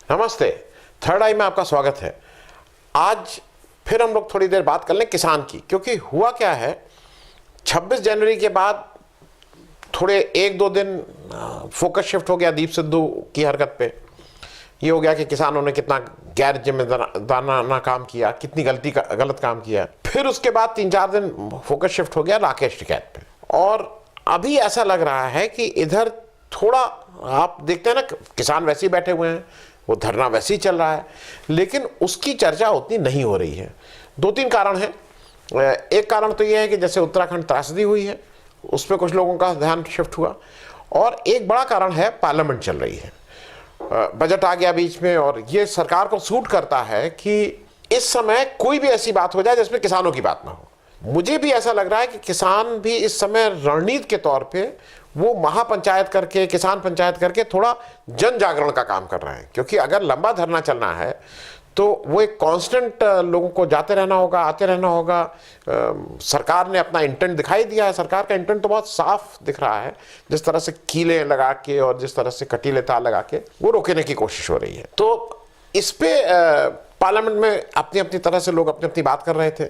नमस्ते। थर्ड आई में आपका स्वागत है। आज फिर हम लोग थोड़ी देर बात कर लें किसान की, क्योंकि हुआ क्या है 26 जनवरी के बाद थोड़े एक दो दिन फोकस शिफ्ट हो गया दीप सिद्धू की हरकत पे। ये हो गया कि किसानों ने कितना गैर जिम्मेदाराना काम किया, कितनी गलत काम किया। फिर उसके बाद 3-4 दिन फोकस शिफ्ट हो गया राकेश टिकैत पे, और अभी ऐसा लग रहा है कि इधर थोड़ा आप देखते हैं ना, किसान वैसे ही बैठे हुए हैं, वो धरना वैसे ही चल रहा है, लेकिन उसकी चर्चा उतनी नहीं हो रही है। 2-3 कारण हैं। एक कारण तो ये है कि जैसे उत्तराखंड त्रासदी हुई है, उस पर कुछ लोगों का ध्यान शिफ्ट हुआ, और एक बड़ा कारण है पार्लियामेंट चल रही है, बजट आ गया बीच में, और ये सरकार को सूट करता है कि इस समय कोई भी ऐसी बात हो जाए जिसमें किसानों की बात ना हो। मुझे भी ऐसा लग रहा है कि किसान भी इस समय रणनीति के तौर पे वो महापंचायत करके, किसान पंचायत करके थोड़ा जन जागरण का काम कर रहे हैं, क्योंकि अगर लंबा धरना चलना है तो वो एक कांस्टेंट लोगों को जाते रहना होगा, आते रहना होगा। सरकार ने अपना इंटेंट दिखाई दिया है, सरकार का इंटेंट तो बहुत साफ दिख रहा है, जिस तरह से कीलें लगा के और जिस तरह से कटीले तार लगा के वो रोकने की कोशिश हो रही है। तो इस पे पार्लियामेंट में अपनी अपनी तरह से लोग अपनी अपनी बात कर रहे थे।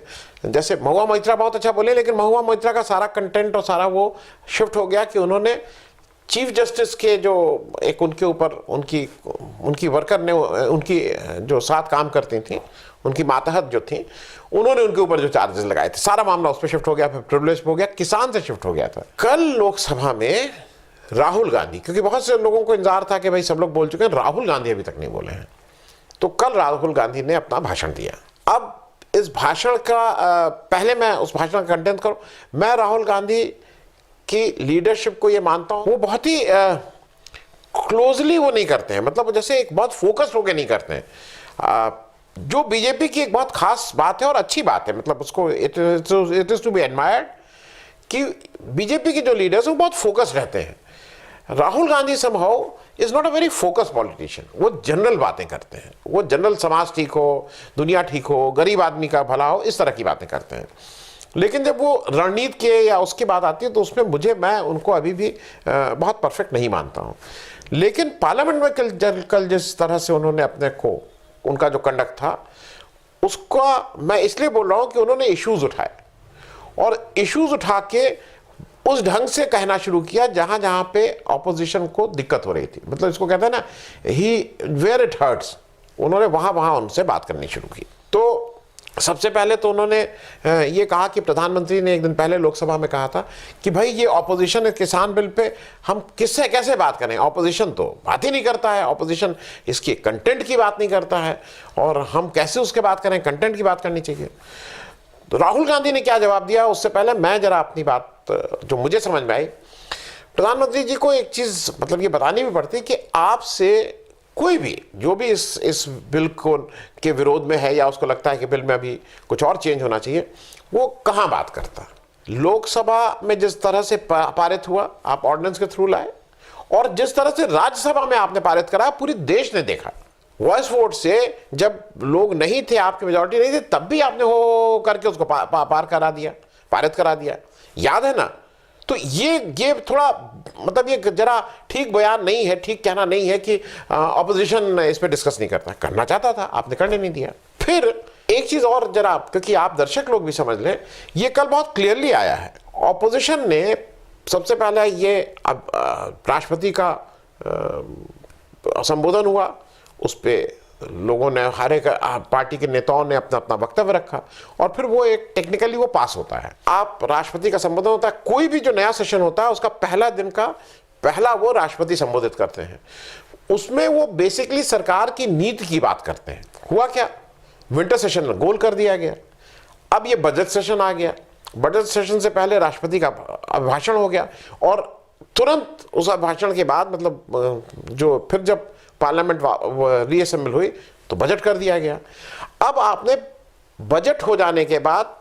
जैसे महुआ मोइत्रा बहुत अच्छा बोले, लेकिन महुआ मोइत्रा का सारा कंटेंट और सारा वो शिफ्ट हो गया कि उन्होंने चीफ जस्टिस के जो एक उनके ऊपर उनकी वर्कर ने, उनकी जो साथ काम करती थी, उनकी मातहत जो थी, उन्होंने उनके ऊपर जो चार्जेस लगाए थे, सारा मामला उस पर शिफ्ट हो गया। फिर प्रिविलेज हो गया, किसान से शिफ्ट हो गया था। कल लोकसभा में राहुल गांधी, क्योंकि बहुत से लोगों को इंतजार था कि भाई सब लोग बोल चुके हैं, राहुल गांधी अभी तक नहीं बोले हैं, तो कल राहुल गांधी ने अपना भाषण दिया। अब इस भाषण का पहले मैं उस भाषण का कंटेंट करूं। मैं राहुल गांधी की लीडरशिप को ये मानता हूं, वो बहुत ही क्लोजली वो नहीं करते हैं, मतलब जैसे एक बहुत फोकस्ड होकर नहीं करते हैं, जो बीजेपी की एक बहुत खास बात है और अच्छी बात है, मतलब उसको it is to be admired कि बीजेपी के जो लीडर्स हैं वो बहुत फोकस्ड रहते हैं। Rahul Gandhi somehow is not a very focused politician. वो जनरल बातें करते हैं, वो जनरल समाज ठीक हो, दुनिया ठीक हो, गरीब आदमी का भला हो, इस तरह की बातें करते हैं। लेकिन जब वो रणनीति के या उसकी बात आती है तो उसमें मैं उनको अभी भी बहुत परफेक्ट नहीं मानता हूँ। लेकिन पार्लियामेंट में कल जिस तरह से उन्होंने अपने को, उनका जो कंडक्ट था, उसका मैं इसलिए बोल रहा हूँ कि उन्होंने इश्यूज उठाए, और इश्यूज उठा के उस ढंग से कहना शुरू किया जहां जहां पे ऑपोजिशन को दिक्कत हो रही थी। मतलब इसको कहते हैं ना, ही वेयर इट हर्ट्स, उन्होंने वहां उनसे बात करनी शुरू की। तो सबसे पहले तो उन्होंने ये कहा कि प्रधानमंत्री ने एक दिन पहले लोकसभा में कहा था कि भाई ये ऑपोजिशन किसान बिल पे हम किससे कैसे बात करें, ऑपोजिशन तो बात ही नहीं करता है, ऑपोजिशन इसकी कंटेंट की बात नहीं करता है, और हम कैसे उसके बात करें, कंटेंट की बात करनी चाहिए। तो राहुल गांधी ने क्या जवाब दिया, उससे पहले मैं जरा अपनी बात जो मुझे समझ में आई। प्रधानमंत्री जी को एक चीज मतलब ये बतानी भी पड़ती कि आपसे कोई भी जो भी इस बिल को के विरोध में है, या उसको लगता है कि बिल में अभी कुछ और चेंज होना चाहिए, वो कहाँ बात करता। लोकसभा में जिस तरह से पारित हुआ, आप ऑर्डिनेंस के थ्रू लाए, और जिस तरह से राज्यसभा में आपने पारित करा, पूरे देश ने देखा। वॉइस वोट से जब लोग नहीं थे, आपकी मेजॉरिटी नहीं थी, तब भी आपने हो करके उसको पार करा दिया, पारित करा दिया, याद है ना। तो ये थोड़ा मतलब ये जरा ठीक बयान नहीं है, ठीक कहना नहीं है कि ऑपोजिशन इस पे डिस्कस नहीं करता। करना चाहता था, आपने करने नहीं दिया। फिर एक चीज और जरा, क्योंकि आप दर्शक लोग भी समझ लें, ये कल बहुत क्लियरली आया है। ऑपोजिशन ने सबसे पहले ये राष्ट्रपति का संबोधन हुआ, उस पर लोगों ने, हर एक पार्टी के नेताओं ने अपना अपना वक्तव्य रखा, और फिर वो एक टेक्निकली वो पास होता है। आप राष्ट्रपति का संबोधन होता है, कोई भी जो नया सेशन होता है उसका पहला दिन का पहला वो राष्ट्रपति संबोधित करते हैं, उसमें वो बेसिकली सरकार की नीति की बात करते हैं। हुआ क्या, विंटर सेशन में गोल कर दिया गया, अब ये बजट सेशन आ गया, बजट सेशन से पहले राष्ट्रपति का अभिभाषण हो गया, और तुरंत उस अभिभाषण के बाद मतलब जो फिर जब पार्लियामेंट रीअसेंबल हुई तो बजट कर दिया गया। अब आपने बजट हो जाने के बाद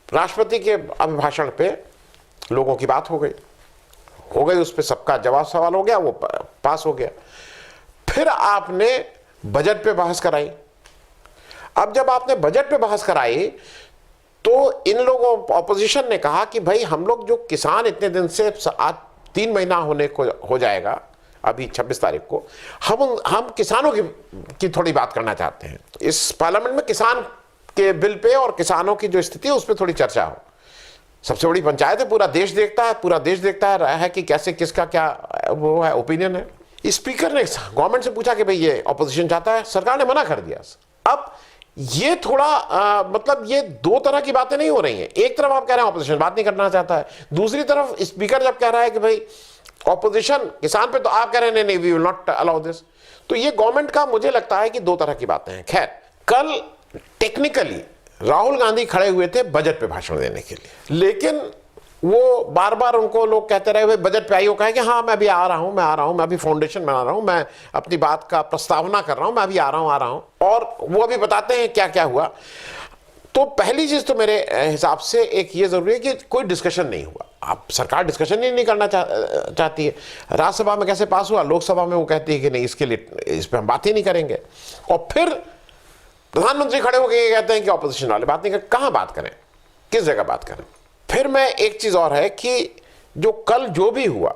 राष्ट्रपति के अभिभाषण पे लोगों की बात हो गई, उस पर सबका जवाब सवाल हो गया, वो पास हो गया। फिर आपने बजट पे बहस कराई। अब जब आपने बजट पे बहस कराई तो इन लोगों ऑपोजिशन ने कहा कि भाई हम लोग जो किसान इतने दिन से आज 3 महीना होने को हो जाएगा, अभी 26 तारीख को, हम किसानों की थोड़ी बात करना चाहते हैं। इस पार्लियामेंट में किसान के बिल पे और किसानों की जो स्थिति है उस पर थोड़ी चर्चा हो। सबसे बड़ी पंचायत है, पूरा देश देखता है, पूरा देश देखता है रहा है कि कैसे किसका क्या वो है ओपिनियन है। स्पीकर ने गवर्नमेंट से पूछा कि भाई ये ऑपोजिशन चाहता है, सरकार ने मना कर दिया। अब ये थोड़ा मतलब ये दो तरह की बातें नहीं हो रही हैं। एक तरफ आप कह रहे हैं ऑपोजिशन बात नहीं करना चाहता है, दूसरी तरफ स्पीकर जब कह रहा है कि भाई ऑपोजिशन किसान पे, तो आप कह रहे हैं नहीं we will not allow this. तो ये गवर्नमेंट का मुझे लगता है कि दो तरह की बातें हैं। खैर, कल टेक्निकली राहुल गांधी खड़े हुए थे बजट पे भाषण देने के लिए, लेकिन वो बार बार उनको लोग कहते रहे भाई बजट पे आइए, कहा कि हाँ मैं अभी आ रहा हूं, मैं अभी फाउंडेशन बना रहा हूं, मैं अपनी बात का प्रस्तावना कर रहा हूं, मैं अभी आ रहा हूं, और वो अभी बताते हैं क्या क्या हुआ। तो पहली चीज तो मेरे हिसाब से एक ये जरूरी है कि कोई डिस्कशन नहीं हुआ। अब सरकार डिस्कशन ही नहीं करना चाहती है। राज्यसभा में कैसे पास हुआ, लोकसभा में वो कहती है कि नहीं इसके लिए इस पर हम बात ही नहीं करेंगे, और फिर प्रधानमंत्री खड़े होकर ये कहते हैं कि ऑपोजिशन वाले बात नहीं करें। कहां बात करें, किस जगह बात करें? फिर मैं एक चीज और है कि जो कल जो भी हुआ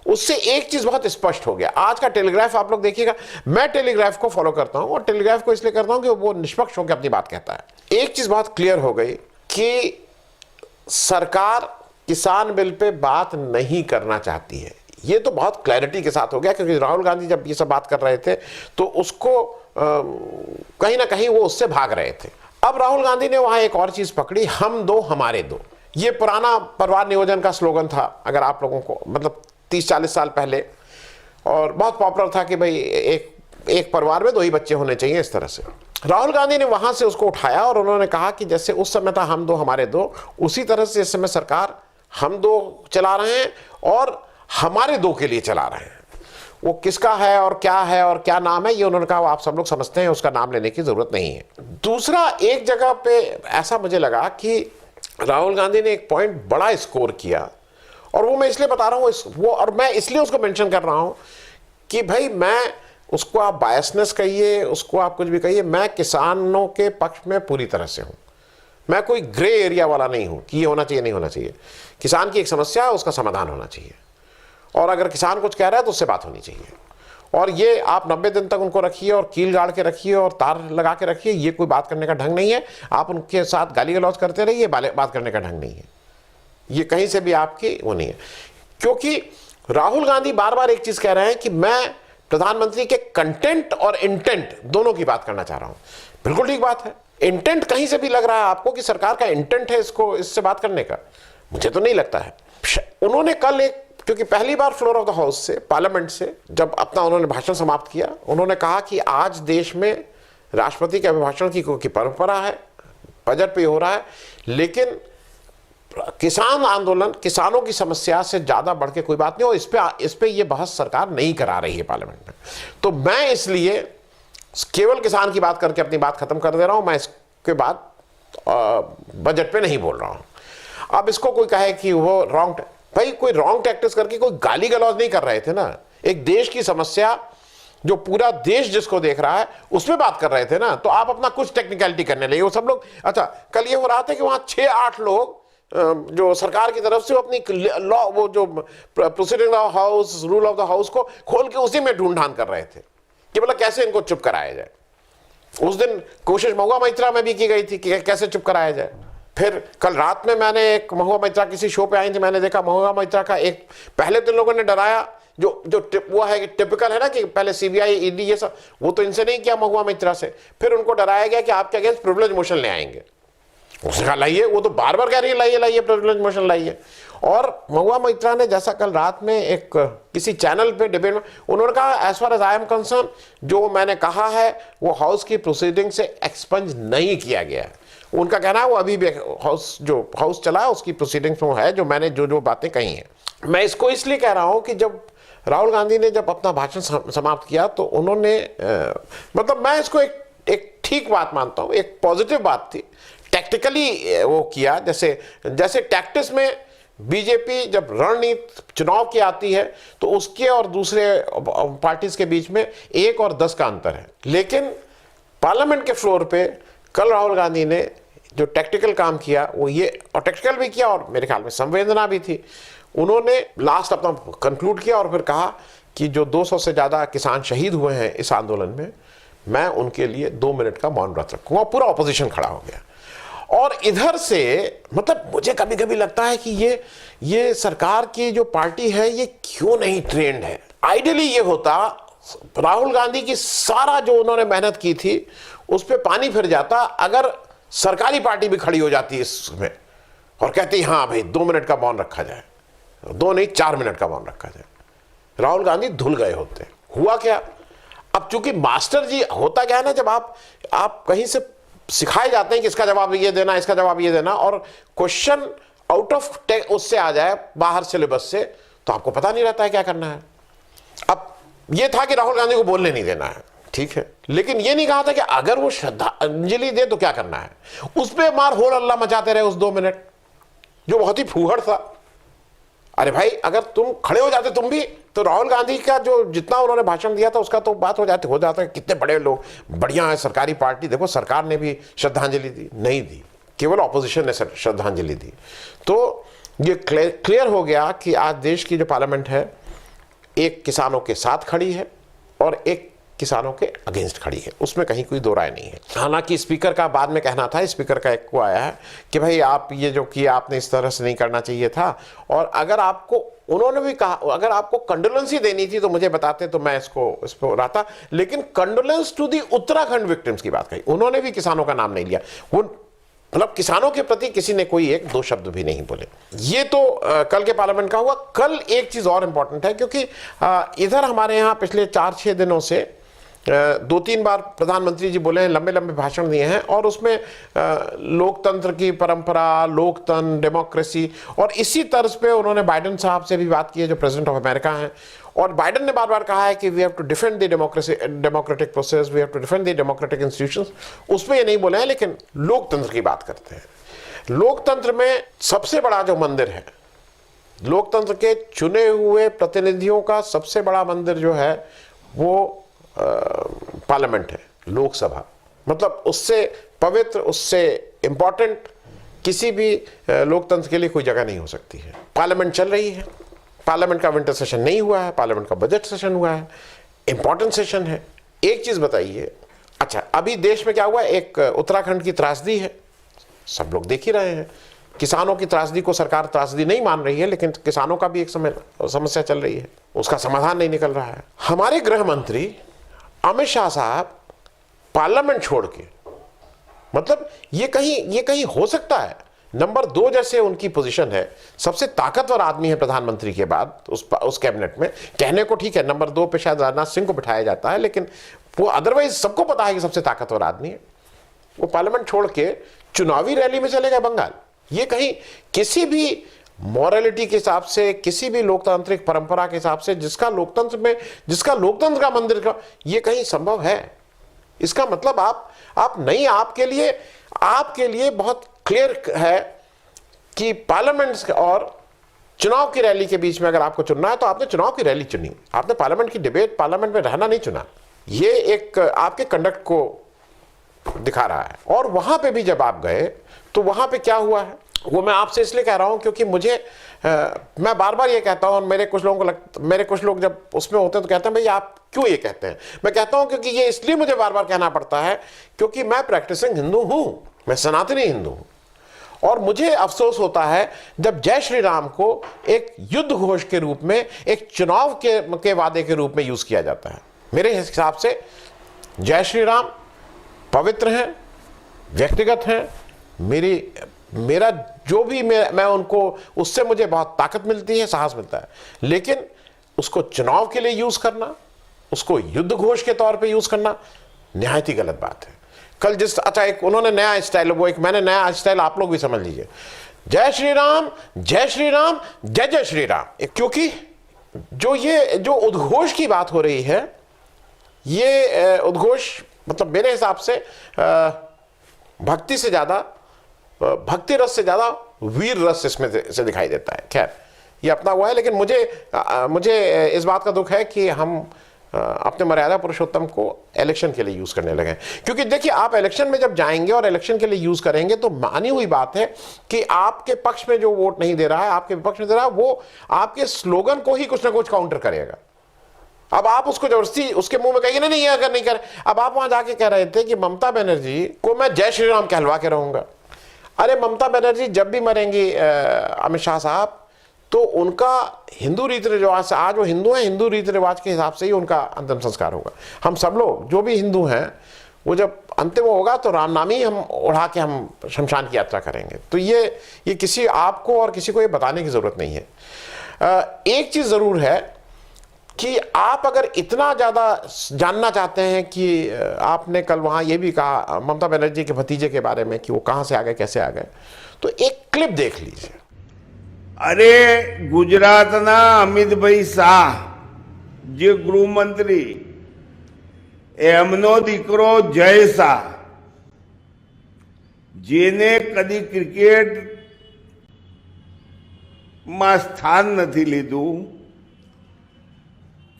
उससे एक चीज बहुत स्पष्ट हो गया। आज का टेलीग्राफ आप लोग देखिएगा, मैं टेलीग्राफ को फॉलो करता हूं और टेलीग्राफ को इसलिए करता हूं कि वो निष्पक्ष होकर अपनी बात कहता है। एक चीज बहुत क्लियर हो गई कि सरकार किसान बिल पे बात नहीं करना चाहती है। ये तो बहुत क्लैरिटी के साथ हो गया, क्योंकि राहुल गांधी जब ये सब बात कर रहे थे तो उसको कहीं ना कहीं वो उससे भाग रहे थे। अब राहुल गांधी ने वहां एक और चीज पकड़ी, हम दो हमारे दो। ये पुराना परिवार नियोजन का स्लोगन था, अगर आप लोगों को मतलब 30-40 साल पहले, और बहुत पॉपुलर था कि भाई एक परिवार में दो ही बच्चे होने चाहिए, इस तरह से। राहुल गांधी ने वहां से उसको उठाया और उन्होंने कहा कि जैसे उस समय था हम दो हमारे दो, उसी तरह से इस समय सरकार हम दो चला रहे हैं और हमारे दो के लिए चला रहे हैं। वो किसका है और क्या नाम है ये उन्होंने कहा आप सब लोग समझते हैं, उसका नाम लेने की जरूरत नहीं है। दूसरा, एक जगह पे ऐसा मुझे लगा कि राहुल गांधी ने एक पॉइंट बड़ा स्कोर किया, और वो मैं इसलिए बता रहा हूं और मैं इसलिए उसको मेंशन कर रहा हूं कि भाई मैं उसको आप बायसनेस कहिए, उसको आप कुछ भी कहिए, मैं किसानों के पक्ष में पूरी तरह से हूं। मैं कोई ग्रे एरिया वाला नहीं हूं कि ये होना चाहिए नहीं होना चाहिए। किसान की एक समस्या है, उसका समाधान होना चाहिए, और अगर किसान कुछ कह रहा है तो उससे बात होनी चाहिए। और ये आप 90 दिन तक उनको रखिए और कील गाड़ के रखिए और तार लगा के रखिए, ये कोई बात करने का ढंग नहीं है। आप उनके साथ गाली गलौज करते रहिए, बात करने का ढंग नहीं है। ये कहीं से भी आपकी वो नहीं है, क्योंकि राहुल गांधी बार बार एक चीज कह रहे हैं कि मैं प्रधानमंत्री के कंटेंट और इंटेंट दोनों की बात करना चाह रहा हूं। बिल्कुल ठीक बात है। इंटेंट कहीं से भी लग रहा है आपको कि सरकार का इंटेंट है इससे बात करने का? मुझे तो नहीं लगता है। उन्होंने कल क्योंकि पहली बार फ्लोर ऑफ द हाउस से, पार्लियामेंट से जब अपना उन्होंने भाषण समाप्त किया, उन्होंने कहा कि आज देश में राष्ट्रपति के अभिभाषण की परंपरा है, बजट पे हो रहा है, लेकिन किसान आंदोलन, किसानों की समस्या से ज्यादा बढ़ के कोई बात नहीं, और इस पे ये बहस सरकार नहीं करा रही है पार्लियामेंट में। तो मैं इसलिए केवल किसान की बात करके अपनी बात खत्म कर दे रहा हूं। मैं इसके बाद बजट पे नहीं बोल रहा हूं। अब इसको कोई कहे कि वो रॉन्ग, भाई कोई रॉन्ग टैक्टिस करके कोई गाली गलौज नहीं कर रहे थे ना। एक देश की समस्या जो पूरा देश जिसको देख रहा है उसमें बात कर रहे थे ना, तो आप अपना कुछ टेक्निकलिटी करने लगे वो सब लोग। अच्छा, कल ये हो रहा था कि वहां 6-8 लोग जो सरकार की तरफ से अपनी लॉ, वो जो proceeding of house, rule of the house को खोल के उसी में ढूंढ कर रहे थे कि मतलब कैसे इनको चुप कराया जाए। उस दिन कोशिश महुआ मैत्रा में भी की गई थी कि कैसे चुप कराया जाए। फिर कल रात में मैंने एक महुआ मैत्रा किसी शो पे आई थी, मैंने देखा महुआ मैत्रा का एक, पहले तो लोगों ने डराया, जो वो है कि टिपिकल है ना कि पहले सीबीआई, ईडी ये सब, वो तो इनसे नहीं किया महुआ मैत्रा से। फिर उनको डराया गया कि आपके अगेंस्ट प्रिविलेज मोशन ले आएंगे। उसने कहा लाइए, वो तो बार बार कह रही है लाइए प्रिविलेज मोशन लाइए। और महुआ मैत्रा ने जैसा कल रात में एक किसी चैनल पे डिबेट में उन्होंने कहा, as far as I am concern, जो मैंने कहा है वो हाउस की प्रोसीडिंग से एक्सपंज नहीं किया गया है। उनका कहना है वो अभी भी हाउस चला है उसकी प्रोसीडिंग्स में है, जो मैंने जो बातें कही हैं। मैं इसको इसलिए कह रहा हूं कि जब राहुल गांधी ने जब अपना भाषण समाप्त किया तो उन्होंने मतलब मैं इसको एक ठीक बात मानता हूं, एक पॉजिटिव बात थी। टैक्टिकली वो किया, जैसे टैक्टिस में बीजेपी जब रणनीति चुनाव की आती है तो उसके और दूसरे पार्टीज के बीच में 1 और 10 का अंतर है। लेकिन पार्लियामेंट के फ्लोर पे कल राहुल गांधी ने जो टैक्टिकल काम किया वो ये, और टैक्टिकल भी किया और मेरे ख्याल में संवेदना भी थी। उन्होंने लास्ट अपना कंक्लूड किया और फिर कहा कि जो 200 से ज़्यादा किसान शहीद हुए हैं इस आंदोलन में, मैं उनके लिए 2 मिनट का मौन व्रत रखूंगा। पूरा ऑपोजिशन खड़ा हो गया। और इधर से मतलब मुझे कभी कभी लगता है कि ये सरकार की जो पार्टी है ये क्यों नहीं ट्रेंड है। आइडियली ये होता, राहुल गांधी की सारा जो उन्होंने मेहनत की थी उस पर पानी फिर जाता अगर सरकारी पार्टी भी खड़ी हो जाती इसमें और कहती हाँ भाई 2 मिनट का मौन रखा जाए, 2 नहीं 4 मिनट का मौन रखा जाए। राहुल गांधी धुल गए होते। हुआ क्या, अब चूंकि मास्टर जी, होता क्या है ना, जब आप कहीं से सिखाए जाते हैं कि इसका जवाब ये देना, इसका जवाब ये देना, और क्वेश्चन आउट ऑफ उससे आ जाए बाहर सिलेबस से, तो आपको पता नहीं रहता है क्या करना है। अब ये था कि राहुल गांधी को बोलने नहीं देना है, ठीक है, लेकिन ये नहीं कहा था कि अगर वो श्रद्धांजलि दे तो क्या करना है। उस पर मार होल अल्लाह मचाते रहे उस 2 मिनट, जो बहुत ही फूहड़ था। अरे भाई अगर तुम खड़े हो जाते तुम भी, तो राहुल गांधी का जो जितना उन्होंने भाषण दिया था उसका तो बात हो जाता है कितने बड़े लोग, बढ़िया है सरकारी पार्टी। देखो सरकार ने भी श्रद्धांजलि दी, नहीं दी, केवल ऑपोजिशन ने श्रद्धांजलि दी। तो ये क्लियर हो गया कि आज देश की जो पार्लियामेंट है एक किसानों के साथ खड़ी है और एक किसानों के अगेंस्ट खड़ी है, उसमें कहीं कोई दो राय नहीं है। हालांकि स्पीकर का बाद में कहना था, स्पीकर का एक को आया है कि भाई आप ये जो किया आपने इस तरह से नहीं करना चाहिए था, और अगर आपको, उन्होंने भी कहा अगर आपको कंडोलेंस ही देनी थी तो मुझे बताते तो मैं इसको रहता, लेकिन condolence to the Uttarakhand victims की बात कही, उन्होंने भी किसानों का नाम नहीं लिया। वो मतलब किसानों के प्रति किसी ने कोई एक दो शब्द भी नहीं बोले। ये तो कल के पार्लियामेंट का हुआ। कल एक चीज और इंपॉर्टेंट है, क्योंकि इधर हमारे यहाँ पिछले 4-6 दिनों से 2-3 बार प्रधानमंत्री जी बोले हैं, लंबे लंबे भाषण दिए हैं, और उसमें लोकतंत्र की परंपरा, लोकतंत्र, डेमोक्रेसी, और इसी तर्ज पे उन्होंने बाइडेन साहब से भी बात की है जो प्रेसिडेंट ऑफ अमेरिका हैं, और बाइडेन ने बार बार कहा है कि we have to defend the democratic process, we have to defend the democratic institutions. उसमें ये नहीं बोले हैं, लेकिन लोकतंत्र की बात करते हैं। लोकतंत्र में सबसे बड़ा जो मंदिर है, लोकतंत्र के चुने हुए प्रतिनिधियों का सबसे बड़ा मंदिर जो है वो पार्लियामेंट है, लोकसभा। मतलब उससे पवित्र, उससे इंपॉर्टेंट किसी भी लोकतंत्र के लिए कोई जगह नहीं हो सकती है। पार्लियामेंट चल रही है, पार्लियामेंट का विंटर सेशन नहीं हुआ है, पार्लियामेंट का बजट सेशन हुआ है, इंपॉर्टेंट सेशन है। एक चीज बताइए, अच्छा अभी देश में क्या हुआ, एक उत्तराखंड की त्रासदी है, सब लोग देख ही रहे हैं। किसानों की त्रासदी को सरकार त्रासदी नहीं मान रही है, लेकिन किसानों का भी एक समस्या चल रही है, उसका समाधान नहीं निकल रहा है। हमारे गृह मंत्री अमित शाह साहब पार्लियामेंट छोड़ के, मतलब ये कहीं हो सकता है। नंबर 2 जैसे उनकी पोजीशन है, सबसे ताकतवर आदमी है प्रधानमंत्री के बाद उस कैबिनेट में। कहने को ठीक है नंबर 2 पे शायद राजनाथ सिंह को बिठाया जाता है, लेकिन वो अदरवाइज सबको पता है कि सबसे ताकतवर आदमी है। वो पार्लियामेंट छोड़ के चुनावी रैली में चले गए बंगाल। ये कहीं किसी भी मॉरलिटी के हिसाब से, किसी भी लोकतांत्रिक परंपरा के हिसाब से, जिसका लोकतंत्र का मंदिर का, ये कहीं संभव है? इसका मतलब आप नहीं, आपके लिए बहुत क्लियर है कि पार्लियामेंट और चुनाव की रैली के बीच में अगर आपको चुनना है तो आपने चुनाव की रैली चुनी, आपने पार्लियामेंट की डिबेट, पार्लियामेंट में रहना नहीं चुना। ये एक आपके कंडक्ट को दिखा रहा है। और वहां पे भी जब आप गए तो वहां पे क्या हुआ है वो मैं आपसे इसलिए कह रहा हूं क्योंकि मैं बार बार ये कहता हूं, और मेरे कुछ लोग जब उसमें होते हैं तो कहते हैं भाई आप क्यों ये कहते हैं। मैं कहता हूं क्योंकि ये इसलिए मुझे बार बार कहना पड़ता है क्योंकि मैं प्रैक्टिसिंग हिंदू हूं, मैं सनातनी हिंदू हूं, और मुझे अफसोस होता है जब जय श्री राम को एक युद्ध घोष के रूप में, एक चुनाव के वादे के रूप में यूज किया जाता है। मेरे हिसाब से जय श्री राम पवित्र हैं, व्यक्तिगत हैं, मेरा जो भी मैं उनको, उससे मुझे बहुत ताकत मिलती है, साहस मिलता है, लेकिन उसको चुनाव के लिए यूज करना, उसको युद्ध घोष के तौर पे यूज करना निहायत ही गलत बात है। कल एक उन्होंने नया स्टाइल, मैंने नया स्टाइल, आप लोग भी समझ लीजिए, जय श्री राम, जय श्री राम, जय जय श्री राम। क्योंकि जो उद्घोष की बात हो रही है, ये उद्घोष मतलब मेरे हिसाब से भक्ति रस से ज्यादा वीर रस इसमें से दिखाई देता है। खैर ये अपना हुआ है, लेकिन मुझे इस बात का दुख है कि हम अपने मर्यादा पुरुषोत्तम को इलेक्शन के लिए यूज करने लगे। क्योंकि देखिए, आप इलेक्शन में जब जाएंगे और इलेक्शन के लिए यूज करेंगे तो मानी हुई बात है कि आपके पक्ष में जो वोट नहीं दे रहा है, आपके विपक्ष में दे रहा है, वो आपके स्लोगन को ही कुछ ना कुछ काउंटर करेगा। अब आप उसको जबरदस्ती उसके मुंह में कहेंगे नहीं ये अगर नहीं करे। अब आप वहां जाके कह रहे थे कि ममता बनर्जी को मैं जय श्री राम कहलवा के रहूंगा। अरे ममता बनर्जी जब भी मरेंगी अमित शाह साहब, तो उनका हिंदू रीति रिवाज से, आज वो हिंदू हैं, हिंदू रीति रिवाज के हिसाब से ही उनका अंतिम संस्कार होगा। हम सब लोग जो भी हिंदू हैं, वो जब अंतिम होगा तो रामनामी हम उड़ा के हम शमशान की यात्रा करेंगे। तो ये किसी आपको और किसी को ये बताने की जरूरत नहीं है। एक चीज जरूर है कि आप अगर इतना ज्यादा जानना चाहते हैं कि आपने कल वहां ये भी कहा ममता बनर्जी के भतीजे के बारे में कि वो कहां से आ गए, कैसे आ गए, तो एक क्लिप देख लीजिए। अरे गुजरातना अमितभाई शाह जे गृहमंत्री, एमनो दीकरो जय शाह, जेने कदी क्रिकेट में स्थान नहीं लीधु,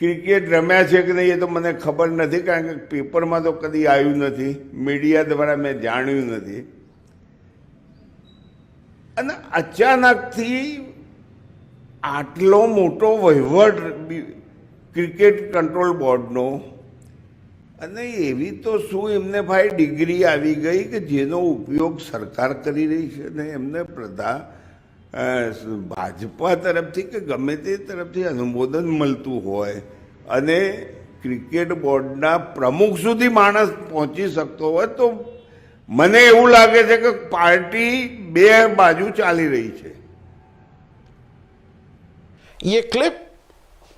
क्रिकेट रम्या छे कि नहीं ये तो मने खबर नहीं, कारण के पेपर में तो कदी आयु नहीं, मीडिया द्वारा मैं जाण्यु नहीं। અને અચાનકથી આટલો મોટો વહીવટ ક્રિકેટ કંટ્રોલ બોર્ડનો, અને એવી તો શું એમને ભાઈ ડિગ્રી આવી ગઈ કે જેનો ઉપયોગ સરકાર કરી રહી છે ને એમને ભાજપા તરફથી કે ગમે તે તરફથી અનુમોદન મળતું હોય અને ક્રિકેટ બોર્ડના પ્રમુખ સુધી માણસ પહોંચી શકતો હોય તો મને એવું લાગે છે કે પાર્ટી બે બાજુ ચાલી રહી છે। ये क्लिप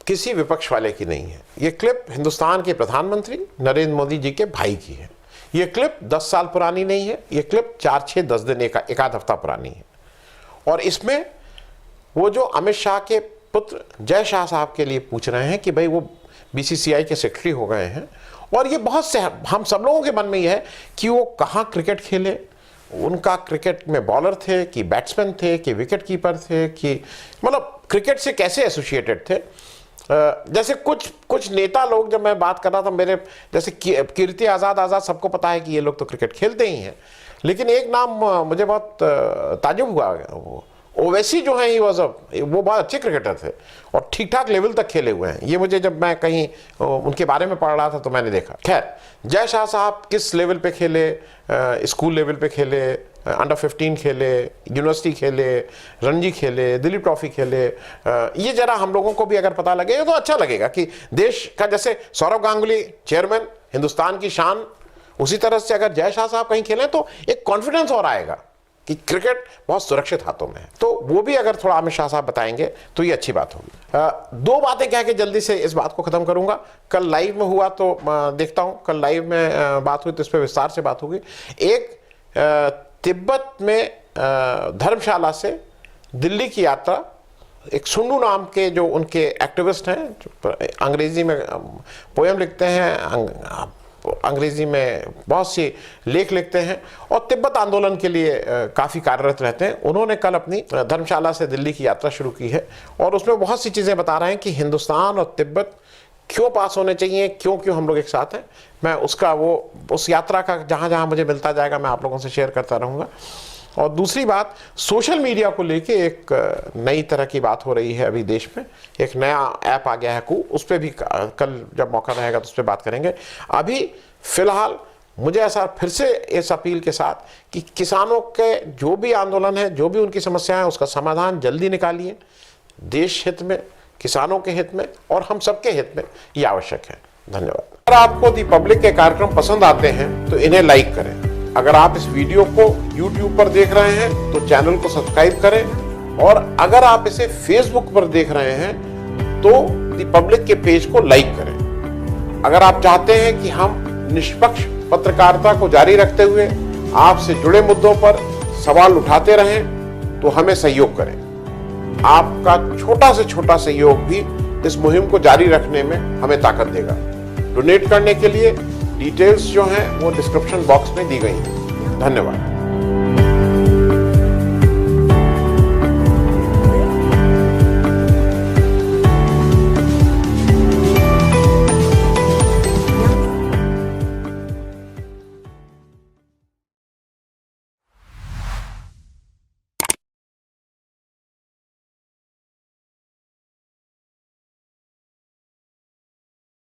किसी विपक्ष वाले की नहीं है, ये क्लिप हिंदुस्तान के प्रधानमंत्री नरेंद्र मोदी जी के भाई की है। ये क्लिप 10 साल पुरानी नहीं है, ये क्लिप 4, 6, 10 दिन एक आध हफ्ता पुरानी है। और इसमें वो जो अमित शाह के पुत्र जय शाह साहब के लिए पूछ रहे हैं कि भाई वो बीसीसीआई के सेक्रेटरी हो गए हैं, और ये बहुत से हम सब लोगों के मन में यह है कि वो कहाँ क्रिकेट खेले, उनका क्रिकेट में बॉलर थे कि बैट्समैन थे कि विकेट कीपर थे, कि मतलब क्रिकेट से कैसे एसोसिएटेड थे। जैसे कुछ नेता लोग, जब मैं बात कर रहा था, मेरे जैसे कीर्ति आज़ाद सबको पता है कि ये लोग तो क्रिकेट खेलते ही हैं, लेकिन एक नाम मुझे बहुत ताज्जुब हुआ, वो ओवैसी जो है वो बहुत अच्छे क्रिकेटर थे और ठीक ठाक लेवल तक खेले हुए हैं। ये मुझे जब मैं कहीं उनके बारे में पढ़ रहा था तो मैंने देखा। खैर, जय शाह साहब किस लेवल पे खेले, स्कूल लेवल पे खेले, अंडर 15 खेले, यूनिवर्सिटी खेले, रणजी खेले, दिलीप ट्रॉफी खेले, ये जरा हम लोगों को भी अगर पता लगे तो अच्छा लगेगा कि देश का, जैसे सौरव गांगुली चेयरमैन, हिंदुस्तान की शान, उसी तरह से अगर जय शाह साहब कहीं खेलें तो एक कॉन्फिडेंस और आएगा कि क्रिकेट बहुत सुरक्षित हाथों में है। तो वो भी अगर थोड़ा अमित शाह साहब बताएंगे तो ये अच्छी बात होगी। 2 बातें कह के जल्दी से इस बात को खत्म करूंगा। कल लाइव में हुआ तो देखता हूं, कल लाइव में बात हुई तो इस पर विस्तार से बात होगी। एक तिब्बत में धर्मशाला से दिल्ली की यात्रा, एक सुन्नू नाम के जो उनके एक्टिविस्ट हैं, जो अंग्रेजी में पोएम लिखते हैं, अंग्रेजी में बहुत सी लेख लिखते हैं और तिब्बत आंदोलन के लिए काफ़ी कार्यरत रहते हैं, उन्होंने कल अपनी धर्मशाला से दिल्ली की यात्रा शुरू की है और उसमें बहुत सी चीज़ें बता रहे हैं कि हिंदुस्तान और तिब्बत क्यों पास होने चाहिए, क्यों हम लोग एक साथ हैं। मैं उस यात्रा का जहाँ जहाँ मुझे मिलता जाएगा मैं आप लोगों से शेयर करता रहूँगा। और दूसरी बात, सोशल मीडिया को लेके एक नई तरह की बात हो रही है अभी देश में। एक नया ऐप आ गया है कू, उस पर भी कल जब मौका रहेगा तो उस पर बात करेंगे। अभी फिलहाल मुझे ऐसा फिर से इस अपील के साथ कि किसानों के जो भी आंदोलन है, जो भी उनकी समस्याएं, उसका समाधान जल्दी निकालिए। देश हित में, किसानों के हित में और हम सबके हित में ये आवश्यक है। धन्यवाद। अगर आपको दी पब्लिक के कार्यक्रम पसंद आते हैं तो इन्हें लाइक करें। अगर आप इस वीडियो को YouTube पर देख रहे हैं तो चैनल को सब्सक्राइब करें, और अगर आप इसे Facebook पर देख रहे हैं तो दी पब्लिक के पेज को लाइक करें। अगर आप चाहते हैं कि हम निष्पक्ष पत्रकारिता को जारी रखते हुए आपसे जुड़े मुद्दों पर सवाल उठाते रहें तो हमें सहयोग करें। आपका छोटा से छोटा सहयोग भी इस मुहिम को जारी रखने में हमें ताकत देगा। डोनेट करने के लिए डिटेल्स जो हैं वो डिस्क्रिप्शन बॉक्स में दी गई हैं। धन्यवाद।